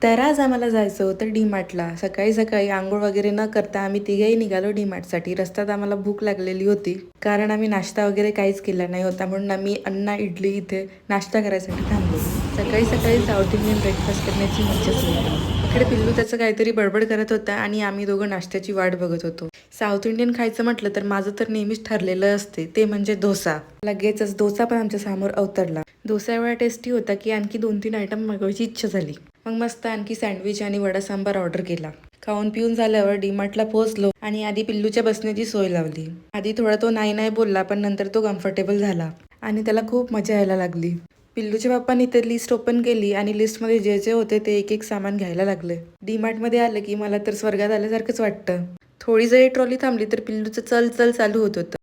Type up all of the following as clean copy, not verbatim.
तर आज आम्हाला जायचं होतं डी-मार्टला. सकाळी सकाळी आंघोळ वगैरे न करता आम्ही तिघेही निघालो डी-मार्टसाठी. रस्त्यात आम्हाला भूक लागलेली होती, कारण आम्ही नाश्ता वगैरे काहीच केला नाही होता, म्हणून आम्ही अण्णा इडली इथे नाश्ता करायसाठी थांबलो. सकाळी सकाळी साऊथ इंडियन ब्रेकफास्ट करण्याची मज्जाच वेगळी. इकडे पिल्लू त्याचं काहीतरी बडबड करत होता आणि आम्ही दोघं नाश्त्याची वाट बघत होतो. साऊथ इंडियन खायचं म्हटलं तर माझं तर नेहमीच ठरलेलं असते ते म्हणजे डोसा. लगेचच डोसा पण आमच्या समोर अवतरला. डोसा एवढा टेस्टी होता की आणखी 2-3 आयटम मागवायची इच्छा झाली. मग मस्त आणखी सँडविच आणि वडा सांबार ऑर्डर केला. खाऊन पिऊन झाल्यावर डीमार्टला पोहोचलो आणि आधी पिल्लूच्या बसण्याची सोय लावली. आधी थोडा तो नाही नाही बोलला, पण नंतर तो कम्फर्टेबल झाला आणि त्याला खूप मजा यायला लागली. पिल्लूच्या बाप्पांनी तर लिस्ट ओपन केली आणि लिस्टमध्ये जे जे होते ते एक एक सामान घ्यायला लागले. डीमार्टमध्ये आलं की मला तर स्वर्गात आल्यासारखंच वाटतं. थोडी जरी ट्रॉली थांबली तर पिल्लूचं चल चल चालू होत होतं.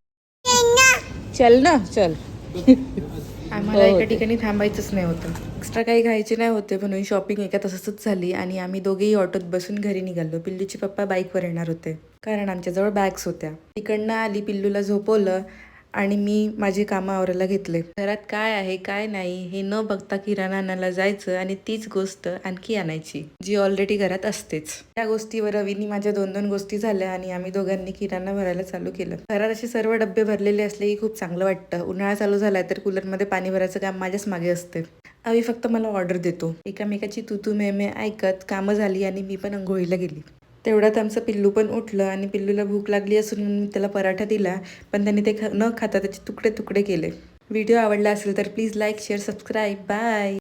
चल ना चल. आम्हाला एका ठिकाणी थांबायचंच नाही होतं. एक्स्ट्रा काही घ्यायचे नाही होते म्हणून शॉपिंग एका तासातच झाली आणि आम्ही दोघेही ऑटोत बसून घरी निघालो. पिल्लूचे पप्पा बाईकवर येणार होते, कारण आमच्याजवळ बॅग्स होत्या. तिकडनं आली, पिल्लूला झोपवलं आणि मी माझी कामं आवरायला घेतले. घरात काय आहे काय नाही हे न बघता किराणा आणायला जायचं आणि तीच गोष्ट आणखी आणायची, जी ऑलरेडी घरात असतेच. त्या गोष्टीवर रवीनी माझ्या 2-2 गोष्टी झाल्या आणि आम्ही दोघांनी किराणा भरायला चालू केलं. घरात असे सर्व डब्बे भरलेले असले की खूप चांगलं वाटतं. उन्हाळा चालू झालाय तर कूलरमध्ये पाणी भरायचं काम माझ्याच मागे असते. आम्ही फक्त मला ऑर्डर देतो. एकामेकाची तू मे ऐकत कामं झाली आणि मी पण अंघोळीला गेली. तेवढ्यात आमचं पिल्लू पण उठलं आणि पिल्लूला भूक लागली असून मी त्याला पराठा दिला, पण त्यांनी ते न खाता त्याचे तुकडे तुकडे केले. व्हिडिओ आवडला असेल तर please like, share, subscribe. Bye.